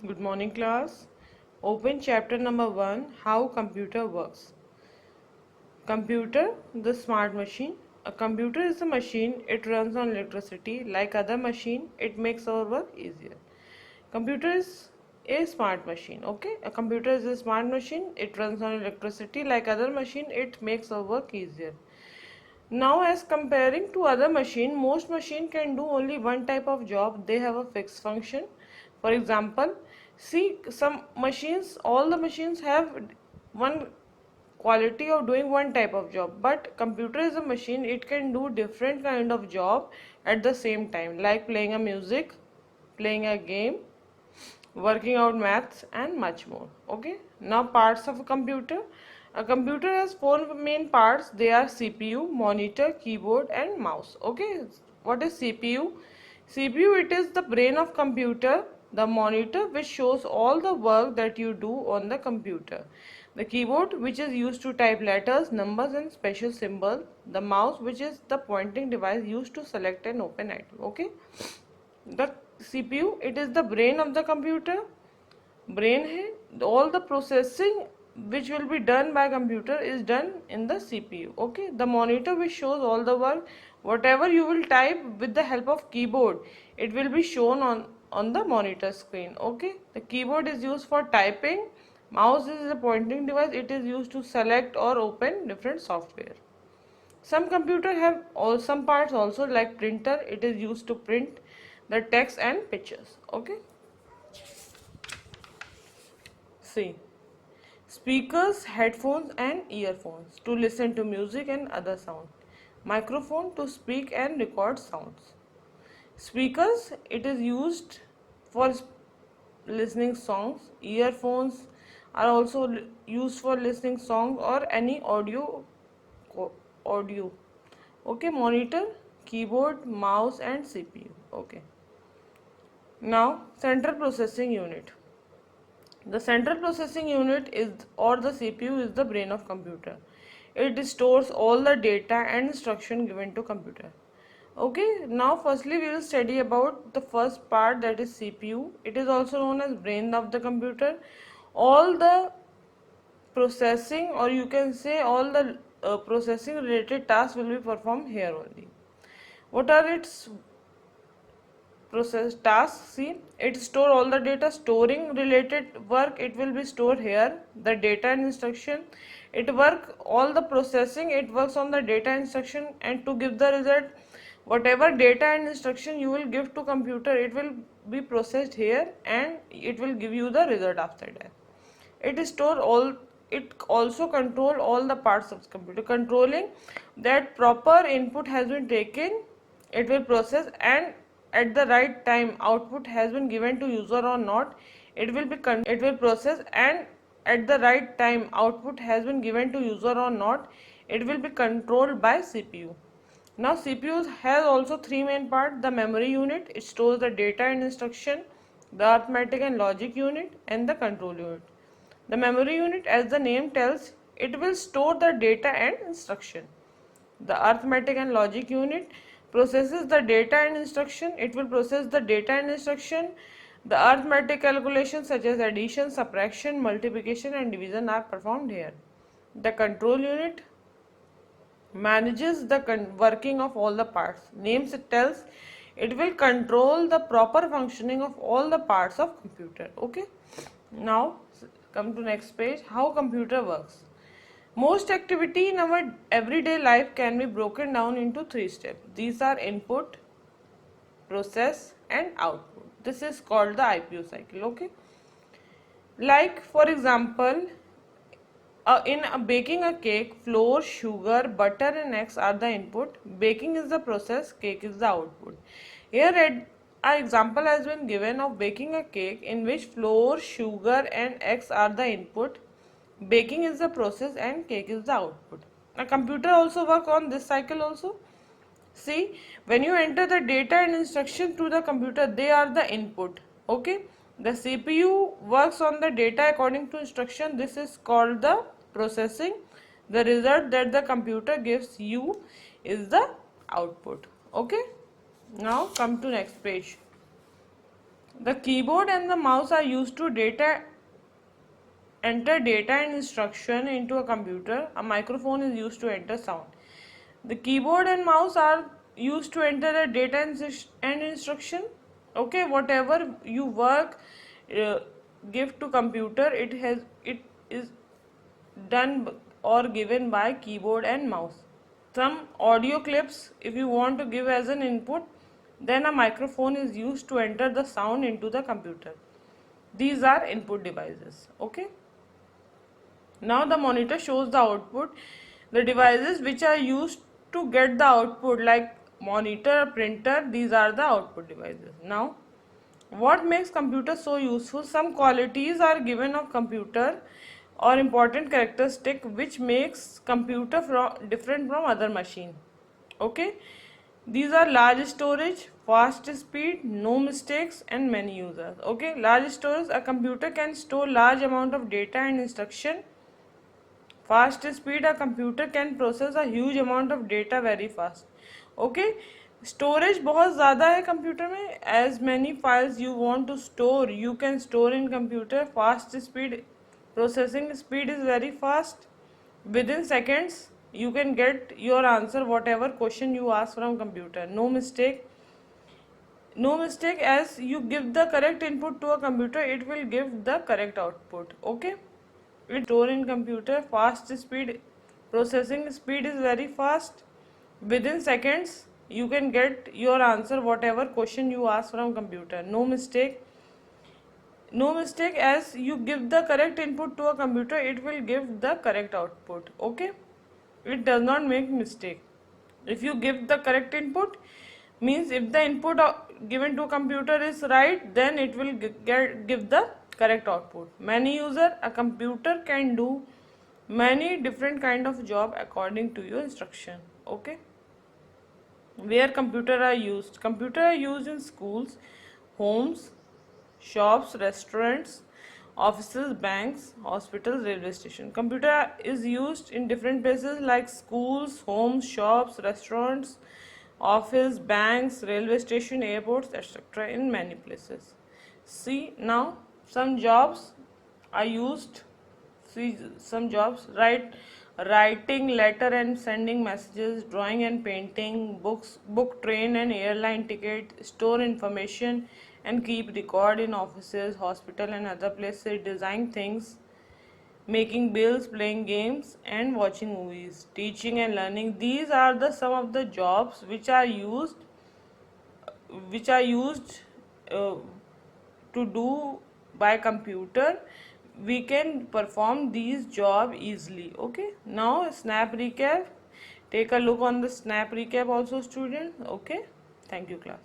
Good morning, class. Open chapter number 1, How Computer Works. Computer, the smart machine. A computer is a machine, it runs on electricity. Like other machine, it makes our work easier. Computer is a smart machine, okay? A computer is a smart machine, it runs on electricity. Like other machine, it makes our work easier. Now, as comparing to other machine, most machine can do only one type of job. They have a fixed function. For example, see some machines, all the machines have one quality of doing one type of job. But computer is a machine, it can do different kind of job at the same time, like playing a music, playing a game, working out maths and much more. Okay, now parts of a computer has four main parts. They are CPU, monitor, keyboard and mouse. Okay, what is CPU? CPU, it is the brain of computer. The monitor, which shows all the work that you do on the computer. The keyboard, which is used to type letters, numbers and special symbols. The mouse, which is the pointing device used to select and open item. Okay, the CPU, it is the brain of the computer. Brain hai, all the processing which will be done by computer is done in the CPU. Okay, the monitor, which shows all the work, whatever you will type with the help of keyboard, it will be shown on the monitor screen. Okay, the keyboard is used for typing. Mouse is a pointing device, it is used to select or open different software. Some computer have all some parts also, like printer, it is used to print the text and pictures. Okay, see, speakers, headphones and earphones to listen to music and other sound. Microphone to speak and record sounds. Speakers, it is used for listening songs. Earphones are also used for listening songs or any audio. Okay, monitor, keyboard, mouse and CPU. Okay, now central processing unit. The central processing unit is, or the CPU, is the brain of computer. It stores all the data and instruction given to computer. Okay, now firstly we will study about the first part, that is CPU. It is also known as brain of the computer. All the processing, or you can say all the processing related tasks will be performed here only. What are its process tasks? See, it store all the data. Storing related work, it will be stored here. The data and instruction, it work all the processing, it works on the data instruction, and to give the result, whatever data and instruction you will give to computer, it will be processed here and it will give you the result after that. It store all, it also control all the parts of the computer, controlling that proper input has been taken, it will process, and at the right time output has been given to user or not, it will process, and at the right time output has been given to user or not, it will be controlled by CPU. Now CPU has also three main parts: the memory unit, it stores the data and instruction; the arithmetic and logic unit; and the control unit. The memory unit, as the name tells, it will store the data and instruction. The arithmetic and logic unit processes the data and instruction. It will process the data and instruction. The arithmetic calculations such as addition, subtraction, multiplication and division are performed here. The control unit manages the working of all the parts. Names it tells, it will control the proper functioning of all the parts of computer. Okay, now come to next page, how computer works. Most activity in our everyday life can be broken down into three steps. These are input, process and output. This is called the IPO cycle. Okay, like for example, in baking a cake, flour, sugar, butter and eggs are the input. Baking is the process, cake is the output. Here an example has been given of baking a cake in which flour, sugar and eggs are the input. Baking is the process and cake is the output. A computer also works on this cycle also. See, when you enter the data and instruction to the computer, they are the input. Okay, the CPU works on the data according to instruction. This is called the processing. The result that the computer gives you is the output. Okay, now come to next page. The keyboard and the mouse are used to enter data and instruction into a computer. A microphone is used to enter sound. The keyboard and mouse are used to enter the data and instruction. Okay, whatever you work uh, give to computer, it is done or given by keyboard and mouse. Some audio clips, if you want to give as an input, then a microphone is used to enter the sound into the computer. These are input devices. Okay. Now the monitor shows the output. The devices which are used to get the output, like monitor, printer, these are the output devices. Now, what makes computer so useful? Some qualities are given of computer or important characteristic which makes computer different from other machine. Okay, these are large storage, fast speed, no mistakes, and many users. Okay, large storage, a computer can store large amount of data and instruction. Fast speed, a computer can process a huge amount of data very fast. Okay, storage बहुत ज़्यादा है computer में. As many files you want to store, you can store in computer. Fast speed, processing speed is very fast. Within seconds you can get your answer whatever question you ask from computer. No mistake. No mistake, as you give the correct input to a computer, it will give the correct output. Okay, it store in computer. Fast speed, processing speed is very fast. Within seconds you can get your answer whatever question you ask from computer. No mistake. No mistake, as you give the correct input to a computer, it will give the correct output. Okay, it does not make mistake. If you give the correct input, means if the input given to computer is right, then it will give the correct output. Many user, a computer can do many different kind of job according to your instruction. Okay, where computer are used? Computer are used in schools, homes, shops, restaurants, offices, banks, hospitals, railway station. Computer is used in different places like schools, homes, shops, restaurants, office, banks, railway station, airports, etc. in many places. See, now some jobs are used. See, some jobs: writing letter and sending messages, drawing and painting, book train and airline ticket, store information and keep record in offices, hospital and other places, design things, making bills, playing games and watching movies, teaching and learning. These are the some of the jobs which are used uh, to do by computer. We can perform these job easily. Okay, now snap recap. Take a look on the snap recap also, student. Okay, thank you class.